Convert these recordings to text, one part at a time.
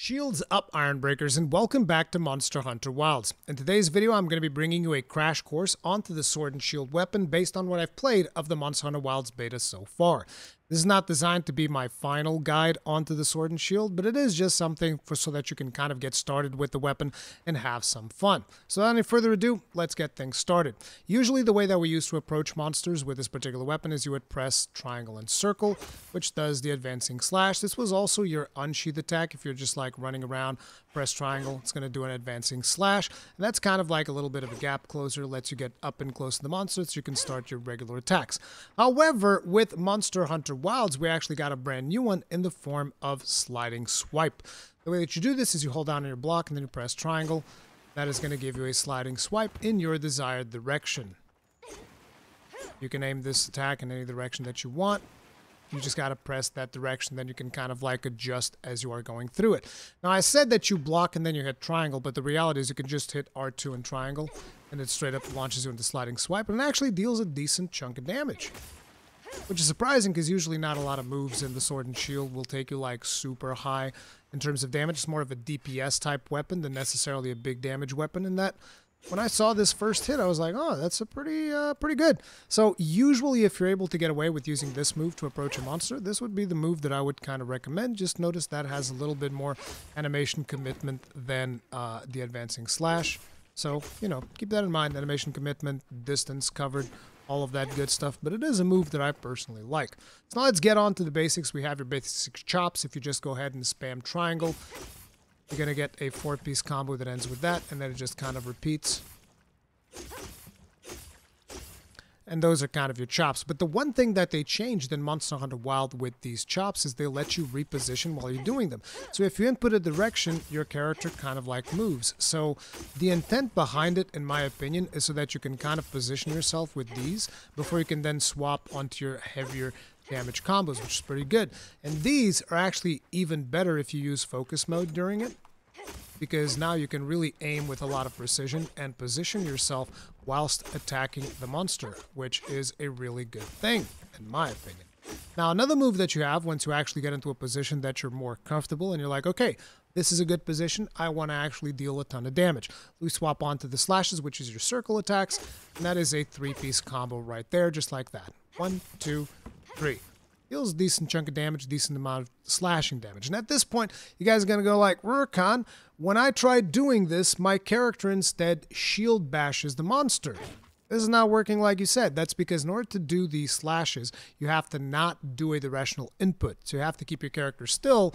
Shields up, Iron Breakers, and welcome back to Monster Hunter Wilds. In today's video, I'm going to be bringing you a crash course onto the sword and shield weapon based on what I've played of the Monster Hunter Wilds beta so far. This is not designed to be my final guide onto the sword and shield, but it is just something so that you can kind of get started with the weapon and have some fun. So without any further ado, let's get things started. Usually the way that we used to approach monsters with this particular weapon is you would press triangle and circle, which does the advancing slash. This was also your unsheath attack. If you're just like running around, press triangle, it's going to do an advancing slash. And that's kind of like a little bit of a gap closer, lets you get up and close to the monster so you can start your regular attacks. However, with Monster Hunter Wilds, we actually got a brand new one in the form of sliding swipe. The way that you do this is you hold down on your block and then you press triangle. That is going to give you a sliding swipe in your desired direction. You can aim this attack in any direction that you want. You just got to press that direction, then you can kind of like adjust as you are going through it. Now, I said that you block and then you hit triangle, but the reality is you can just hit R2 and triangle, and it straight up launches you into sliding swipe, and it actually deals a decent chunk of damage. Which is surprising because usually not a lot of moves in the sword and shield will take you like super high in terms of damage. It's more of a DPS type weapon than necessarily a big damage weapon, in that when I saw this first hit, I was like, oh, that's a pretty good. So usually if you're able to get away with using this move to approach a monster, this would be the move that I would kind of recommend. Just notice that has a little bit more animation commitment than the advancing slash. So, you know, keep that in mind. Animation commitment, distance covered, all of that good stuff. But it is a move that I personally like. So now let's get on to the basics. We have your basic chops. If you just go ahead and spam triangle, you're going to get a 4-piece combo that ends with that, and then it just kind of repeats. And those are kind of your chops. But the one thing that they changed in Monster Hunter Wild with these chops is they let you reposition while you're doing them. So if you input a direction, your character kind of like moves. So the intent behind it, in my opinion, is so that you can kind of position yourself with these before you can then swap onto your heavier damage combos, which is pretty good. And these are actually even better if you use focus mode during it, because now you can really aim with a lot of precision and position yourself whilst attacking the monster, which is a really good thing, in my opinion. Now, another move that you have once you actually get into a position that you're more comfortable and you're like, okay, this is a good position, I want to actually deal a ton of damage. We swap onto the slashes, which is your circle attacks, and that is a 3-piece combo right there, just like that. 1, 2, 3. Deals a decent chunk of damage, decent amount of slashing damage. And at this point, you guys are going to go like, Rurikhan, when I tried doing this, my character instead shield bashes the monster. This is not working like you said. That's because in order to do these slashes, you have to not do a directional input. So you have to keep your character still.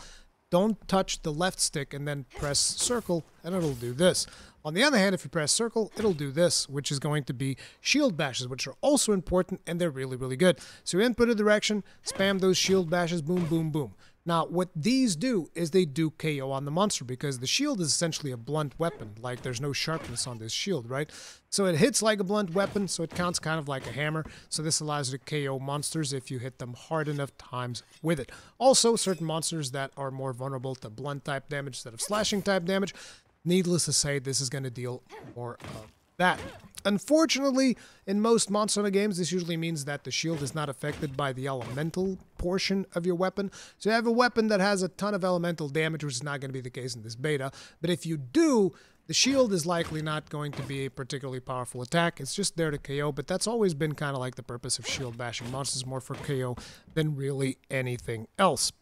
Don't touch the left stick and then press circle, and it'll do this. On the other hand, if you press circle, it'll do this, which is going to be shield bashes, which are also important, and they're really, really good. So you input a direction, spam those shield bashes, boom, boom, boom. Now, what these do is they do KO on the monster, because the shield is essentially a blunt weapon. Like, there's no sharpness on this shield, right? So it hits like a blunt weapon, so it counts kind of like a hammer. So this allows you to KO monsters if you hit them hard enough times with it. Also, certain monsters that are more vulnerable to blunt type damage instead of slashing type damage, needless to say, this is going to deal more of that. Unfortunately, in most Monster Hunter games, this usually means that the shield is not affected by the elemental portion of your weapon. So you have a weapon that has a ton of elemental damage, which is not going to be the case in this beta. But if you do, the shield is likely not going to be a particularly powerful attack. It's just there to KO, but that's always been kind of like the purpose of shield bashing monsters, more for KO than really anything else.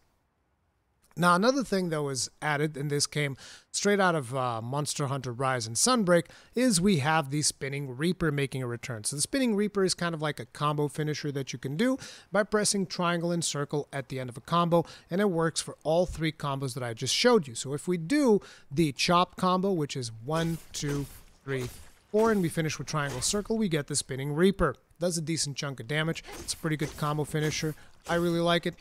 Now, another thing that was added, and this came straight out of Monster Hunter Rise and Sunbreak, is we have the Spinning Reaper making a return. So the Spinning Reaper is kind of like a combo finisher that you can do by pressing triangle and circle at the end of a combo, and it works for all 3 combos that I just showed you. So if we do the chop combo, which is 1, 2, 3, 4, and we finish with triangle circle, we get the Spinning Reaper. Does a decent chunk of damage. It's a pretty good combo finisher. I really like it.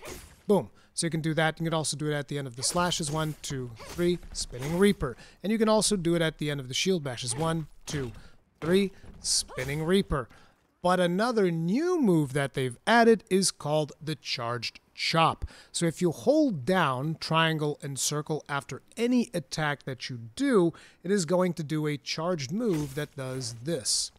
Boom. So you can do that. You can also do it at the end of the slashes. 1, 2, 3, Spinning Reaper. And you can also do it at the end of the shield bashes. 1, 2, 3, Spinning Reaper. But another new move that they've added is called the Charged Chop. So if you hold down triangle and circle after any attack that you do, it is going to do a charged move that does this,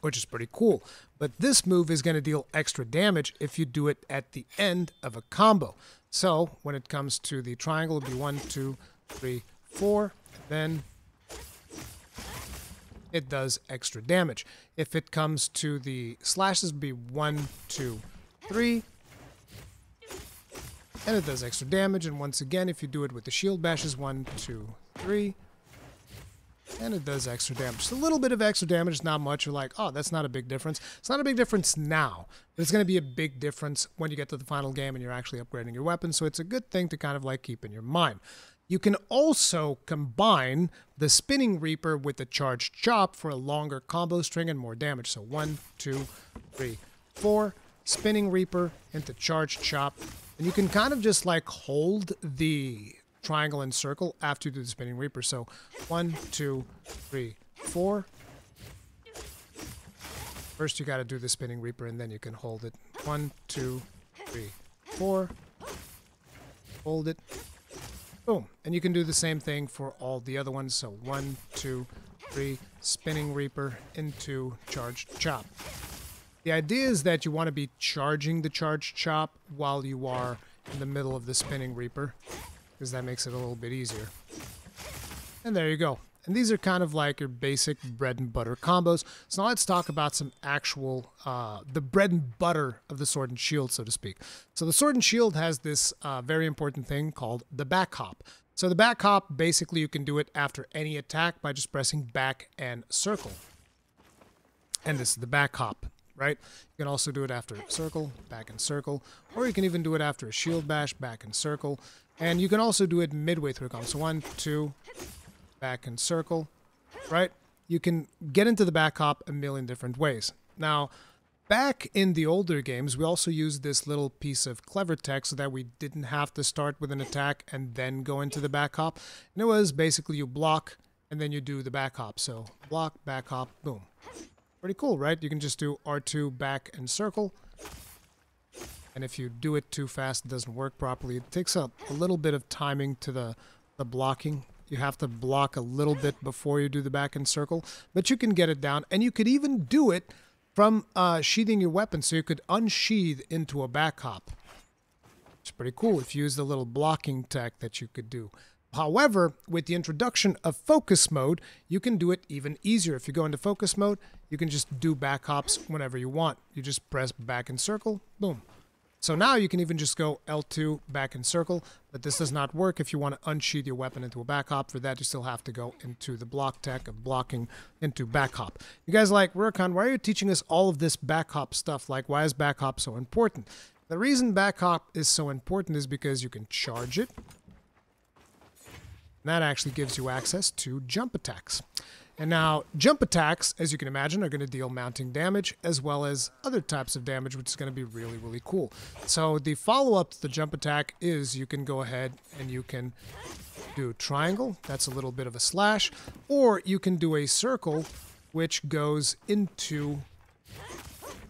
which is pretty cool. But this move is going to deal extra damage if you do it at the end of a combo. So when it comes to the triangle, it'll be 1, 2, 3, 4. Then it does extra damage. If it comes to the slashes, it'll be 1, 2, 3. And it does extra damage. And once again, if you do it with the shield bashes, 1, 2, 3. And it does extra damage. Just a little bit of extra damage, not much. You're like, oh, that's not a big difference. It's not a big difference now, but it's going to be a big difference when you get to the final game and you're actually upgrading your weapon. So it's a good thing to kind of like keep in your mind. You can also combine the Spinning Reaper with the Charged Chop for a longer combo string and more damage. So 1, 2, 3, 4. Spinning Reaper into Charged Chop. And you can kind of just like hold the triangle and circle after you do the Spinning Reaper. So 1, 2, 3, 4. First you got to do the Spinning Reaper and then you can hold it. 1, 2, 3, 4. Hold it. Boom. And you can do the same thing for all the other ones. So 1, 2, 3, Spinning Reaper into Charged Chop. The idea is that you want to be charging the Charged Chop while you are in the middle of the Spinning Reaper, because that makes it a little bit easier. And there you go. And these are kind of like your basic bread and butter combos. So now let's talk about some actual, the bread and butter of the Sword and Shield, so to speak. So the Sword and Shield has this very important thing called the back hop. So the back hop, basically you can do it after any attack by just pressing back and circle. And this is the back hop, right? You can also do it after circle, back and circle, or you can even do it after a shield bash, back and circle. And you can also do it midway through a combo. So 1, 2, back and circle, right? You can get into the back hop a million different ways. Now, back in the older games, we also used this little piece of clever tech so that we didn't have to start with an attack and then go into the back hop. And it was basically you block and then you do the back hop. So block, back hop, boom. Pretty cool, right? You can just do R2, back and circle. And if you do it too fast, it doesn't work properly. It takes a little bit of timing to the blocking. You have to block a little bit before you do the back and circle. But you can get it down. And you could even do it from sheathing your weapon. So you could unsheath into a back hop. It's pretty cool if you use the little blocking tech that you could do. However, with the introduction of focus mode, you can do it even easier. If you go into focus mode, you can just do back hops whenever you want. You just press back and circle, boom. So now you can even just go L2, back and circle, but this does not work if you want to unsheath your weapon into a back hop. For that, you still have to go into the block tech of blocking into back hop. You guys like, Rurikhan, why are you teaching us all of this back hop stuff? Like, why is back hop so important? The reason back hop is so important is because you can charge it. And that actually gives you access to jump attacks. And now, jump attacks, as you can imagine, are going to deal mounting damage as well as other types of damage, which is going to be really, really cool. So the follow-up to the jump attack is you can go ahead and you can do triangle. That's a little bit of a slash. Or you can do a circle, which goes into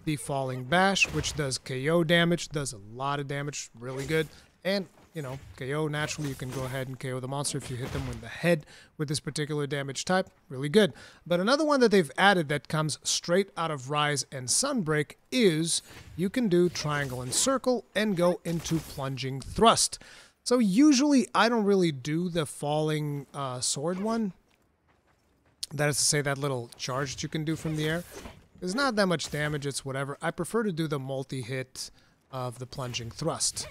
the falling bash, which does KO damage, does a lot of damage, really good. And you know, KO naturally, you can go ahead and KO the monster if you hit them in the head with this particular damage type. Really good. But another one that they've added that comes straight out of Rise and Sunbreak is you can do triangle and circle and go into plunging thrust. So usually I don't really do the falling sword one. That is to say, that little charge that you can do from the air. There's not that much damage, it's whatever. I prefer to do the multi-hit of the plunging thrust.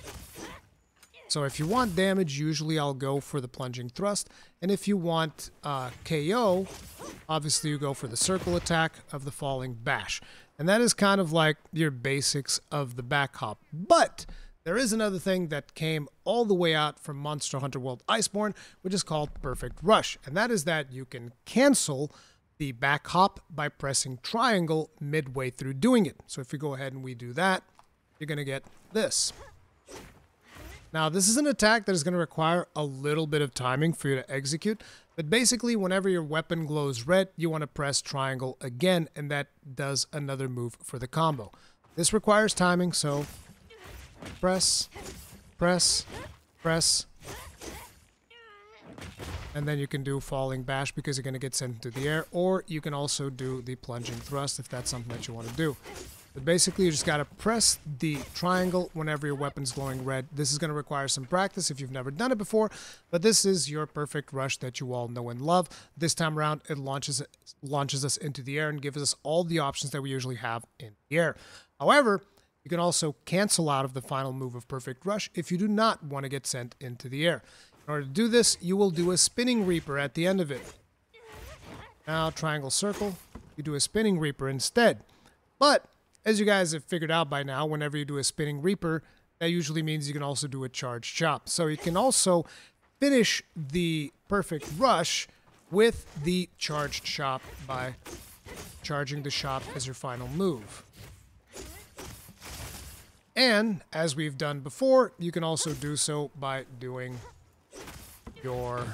So if you want damage, usually I'll go for the plunging thrust. And if you want KO, obviously you go for the circle attack of the falling bash. And that is kind of like your basics of the back hop. But there is another thing that came all the way out from Monster Hunter World Iceborne, which is called Perfect Rush. And that is that you can cancel the back hop by pressing triangle midway through doing it. So if you go ahead and we do that, you're going to get this. Now, this is an attack that is going to require a little bit of timing for you to execute, but basically, whenever your weapon glows red, you want to press triangle again, and that does another move for the combo. This requires timing, so press, press, press, and then you can do falling bash because you're going to get sent into the air, or you can also do the plunging thrust if that's something that you want to do. But basically, you just got to press the triangle whenever your weapon's glowing red. This is going to require some practice if you've never done it before, but this is your perfect rush that you all know and love. This time around, it launches us into the air and gives us all the options that we usually have in the air. However, you can also cancel out of the final move of Perfect Rush if you do not want to get sent into the air. In order to do this, you will do a Spinning Reaper at the end of it. Now, triangle circle, you do a Spinning Reaper instead. But as you guys have figured out by now, whenever you do a Spinning Reaper, that usually means you can also do a Charge Chop. So you can also finish the Perfect Rush with the Charged Chop by charging the chop as your final move. And as we've done before, you can also do so by doing your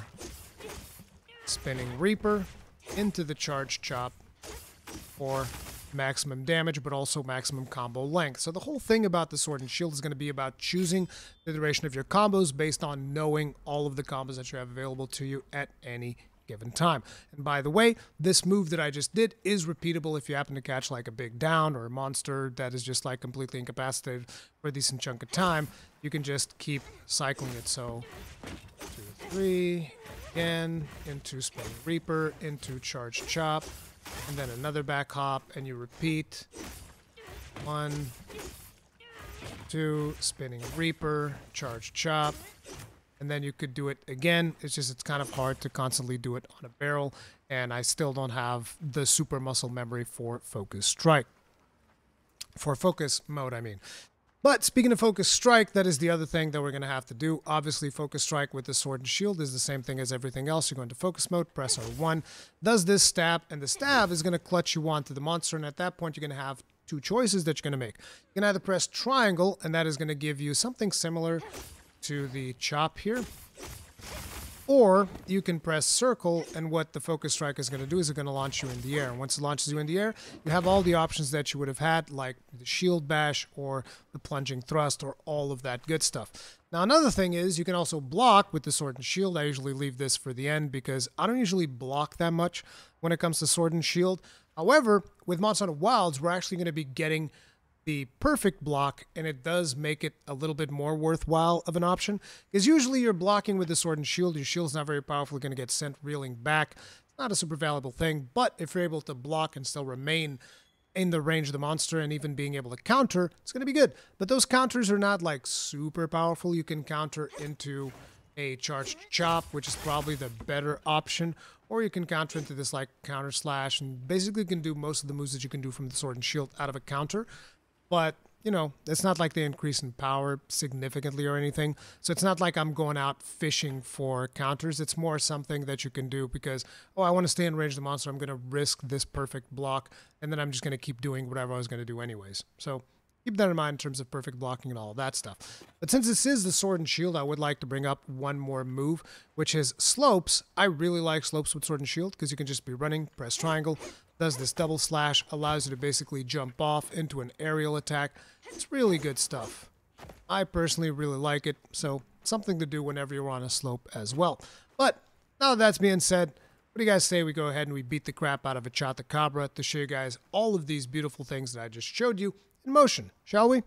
Spinning Reaper into the Charged Chop for maximum damage, but also maximum combo length. So the whole thing about the Sword and Shield is going to be about choosing the duration of your combos based on knowing all of the combos that you have available to you at any given time. And by the way, this move that I just did is repeatable if you happen to catch like a big down or a monster that is just like completely incapacitated for a decent chunk of time. You can just keep cycling it. So 2, 3, again, into Spinning Reaper, into Charged Chop, and then another back hop, and you repeat. 1, 2, Spinning Reaper, Charged Chop, and then you could do it again. It's kind of hard to constantly do it on a barrel, and I still don't have the super muscle memory for Focus Strike. For Focus Mode, I mean. But speaking of Focus Strike, that is the other thing that we're going to have to do. Obviously, Focus Strike with the Sword and Shield is the same thing as everything else. You go into Focus Mode, press R1, does this stab, and the stab is going to clutch you onto the monster, and at that point, you're going to have 2 choices that you're going to make. You can either press triangle, and that is going to give you something similar to the chop here, or you can press circle, and what the Focus Strike is going to do is it's going to launch you in the air. And once it launches you in the air, you have all the options that you would have had, like the Shield Bash or the Plunging Thrust or all of that good stuff. Now, another thing is you can also block with the Sword and Shield. I usually leave this for the end because I don't usually block that much when it comes to Sword and Shield. However, with Monster Hunter Wilds, we're actually going to be getting the perfect block, and it does make it a little bit more worthwhile of an option, because usually you're blocking with the Sword and Shield, your shield's not very powerful, going to get sent reeling back. It's not a super valuable thing, but if you're able to block and still remain in the range of the monster and even being able to counter, it's going to be good. But those counters are not like super powerful. You can counter into a Charged Chop, which is probably the better option, or you can counter into this like counter slash, and basically you can do most of the moves that you can do from the Sword and Shield out of a counter. But, you know, it's not like they increase in power significantly or anything. So it's not like I'm going out fishing for counters. It's more something that you can do because, oh, I want to stay in range of the monster. I'm going to risk this perfect block, and then I'm just going to keep doing whatever I was going to do anyways. So keep that in mind in terms of perfect blocking and all of that stuff. But since this is the Sword and Shield, I would like to bring up one more move, which is Slopes. I really like Slopes with Sword and Shield because you can just be running, press triangle, does this double slash, allows you to basically jump off into an aerial attack. It's really good stuff. I personally really like it, so something to do whenever you're on a slope as well. But now that that's being said, what do you guys say we go ahead and we beat the crap out of a Chatacabra to show you guys all of these beautiful things that I just showed you in motion, shall we?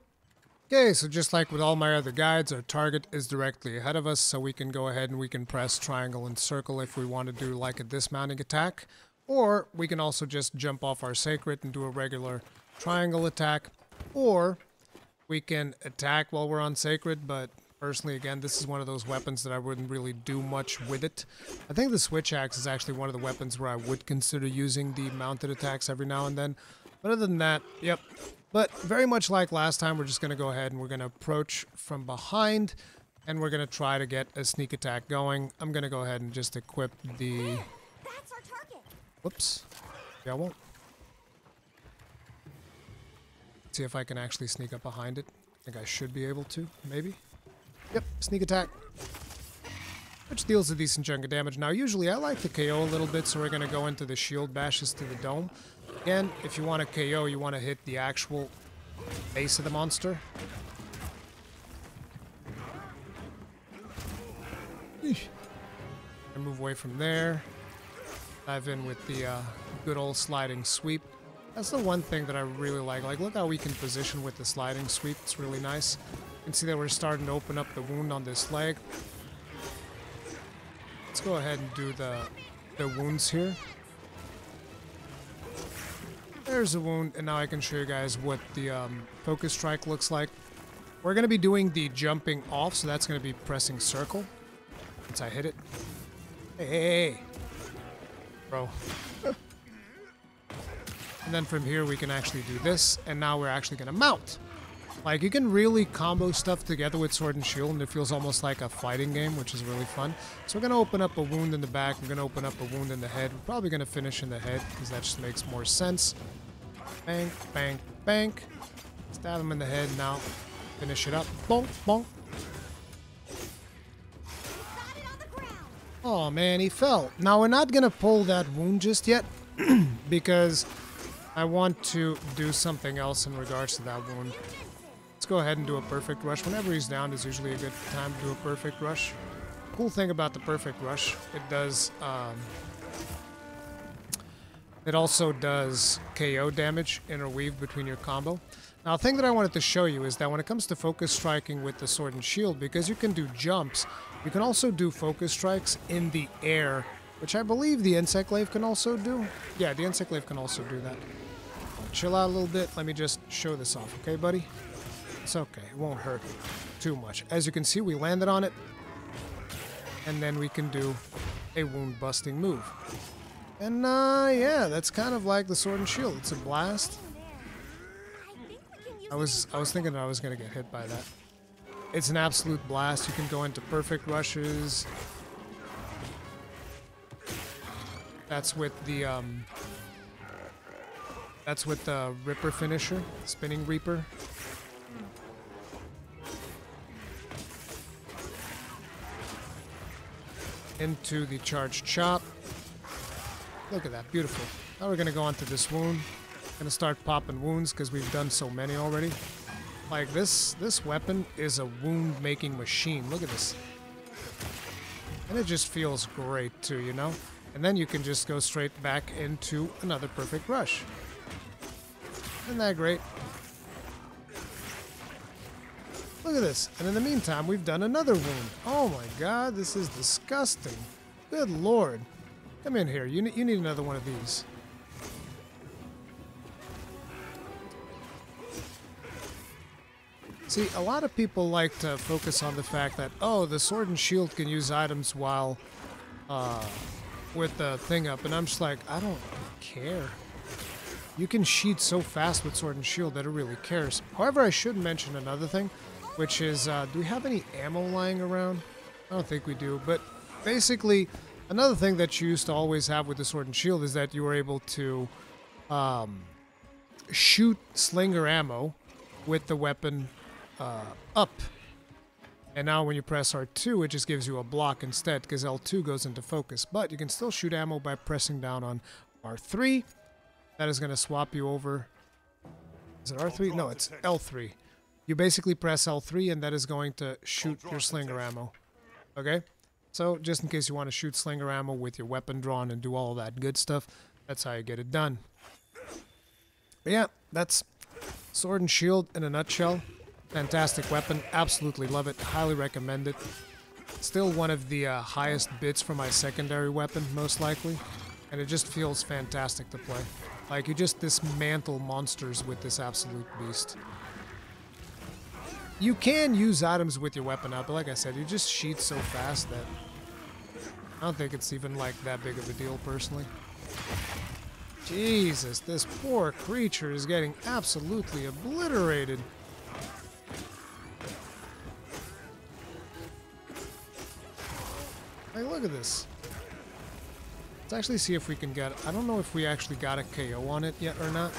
Okay, so just like with all my other guides, our target is directly ahead of us, so we can go ahead and we can press triangle and circle if we want to do like a dismounting attack. Or we can also just jump off our Sacred and do a regular triangle attack. Or we can attack while we're on Sacred, but personally, again, this is one of those weapons that I wouldn't really do much with it. I think the Switch Axe is actually one of the weapons where I would consider using the mounted attacks every now and then. But other than that, yep. But very much like last time, we're just going to go ahead and we're going to approach from behind, and we're going to try to get a sneak attack going. I'm going to go ahead and just equip the... That's our target. Whoops. Yeah, I won't. See if I can actually sneak up behind it. I think I should be able to, maybe. Yep, sneak attack. Which deals a decent chunk of damage. Now, usually I like to KO a little bit, so we're going to go into the shield bashes to the dome. Again, if you want to KO, you want to hit the actual base of the monster. Eesh. And move away from there. Dive in with the good old sliding sweep. That's the one thing that I really like. Like, look how we can position with the sliding sweep. It's really nice. You can see that we're starting to open up the wound on this leg. Let's go ahead and do the wounds here. There's a wound, and now I can show you guys what the focus strike looks like. We're going to be doing the jumping off, so that's going to be pressing circle. Once I hit it. Hey. Bro. And then from here we can actually do this, and now we're actually going to mount. Like, you can really combo stuff together with Sword and Shield, and it feels almost like a fighting game, which is really fun. So we're going to open up a wound in the back, we're going to open up a wound in the head. We're probably going to finish in the head, because that just makes more sense. Bang, bang, bang. Stab him in the head, now finish it up. Bonk, bonk. Oh man, he fell. Now we're not going to pull that wound just yet, because I want to do something else in regards to that wound. Let's go ahead and do a perfect rush. Whenever he's down is usually a good time to do a perfect rush. Cool thing about the perfect rush, it also does KO damage, interweave between your combo. Now, the thing that I wanted to show you is that when it comes to focus striking with the Sword and Shield, because you can do jumps, you can also do focus strikes in the air, which I believe the Insect Glaive can also do. Yeah, the Insect Glaive can also do that. Chill out a little bit. Let me just show this off, okay, buddy? It's okay. It won't hurt too much. As you can see, we landed on it. And then we can do a wound-busting move. And, yeah, that's kind of like the Sword and Shield. It's a blast. I was thinking I was going to get hit by that. It's an absolute blast. You can go into perfect rushes. That's with the Ripper finisher, Spinning Reaper. Into the charged chop. Look at that, beautiful. Now we're gonna go onto this wound. Gonna start popping wounds because we've done so many already. Like this weapon is a wound making machine. Look at this. And it just feels great too, you know? And then you can just go straight back into another perfect rush. Isn't that great? Look at this. And in the meantime, we've done another wound. Oh my god, this is disgusting. Good lord. Come in here. You need another one of these. See, a lot of people like to focus on the fact that, oh, the Sword and Shield can use items while with the thing up. And I'm just like, I don't care. You can sheet so fast with Sword and Shield that it really cares. However, I should mention another thing, which is, do we have any ammo lying around? I don't think we do, but basically, another thing that you used to always have with the Sword and Shield is that you were able to shoot slinger ammo with the weapon up. And now when you press R2, it just gives you a block instead, because L2 goes into focus. But you can still shoot ammo by pressing down on R3. That is going to swap you over. Is it R3? No, it's L3. You basically press L3 and that is going to shoot your slinger ammo. Okay? So just in case you want to shoot slinger ammo with your weapon drawn and do all that good stuff, that's how you get it done. But yeah, that's Sword and Shield in a nutshell. Fantastic weapon. Absolutely love it. Highly recommend it. Still one of the highest bits for my secondary weapon, most likely. And it just feels fantastic to play. Like, you just dismantle monsters with this absolute beast. You can use items with your weapon up, but like I said, you just sheet so fast that I don't think it's even like that big of a deal personally. Jesus, this poor creature is getting absolutely obliterated. Hey, look at this. Let's actually see if we can get... I don't know if we actually got a KO on it yet or not.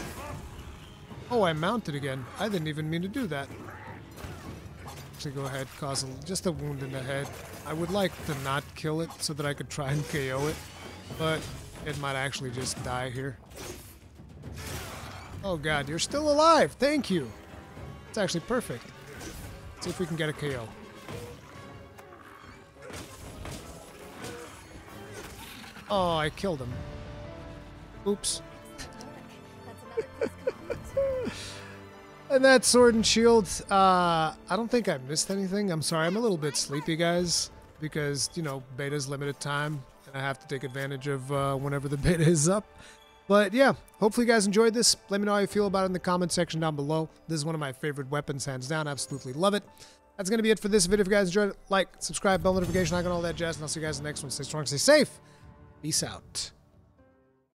Oh, I mounted again. I didn't even mean to do that. Actually, go ahead, cause just a wound in the head. I would like to not kill it so that I could try and KO it, but it might actually just die here. Oh god, you're still alive! Thank you! It's actually perfect. Let's see if we can get a KO. Oh, I killed him. Oops. And that sword and shield, I don't think I missed anything. I'm sorry, I'm a little bit sleepy, guys, because, you know, beta's limited time, and I have to take advantage of whenever the beta is up. But yeah, hopefully you guys enjoyed this. Let me know how you feel about it in the comment section down below. This is one of my favorite weapons, hands down. Absolutely love it. That's going to be it for this video. If you guys enjoyed it, like, subscribe, bell notification icon, all that jazz, and I'll see you guys in the next one. Stay strong, stay safe. Peace out.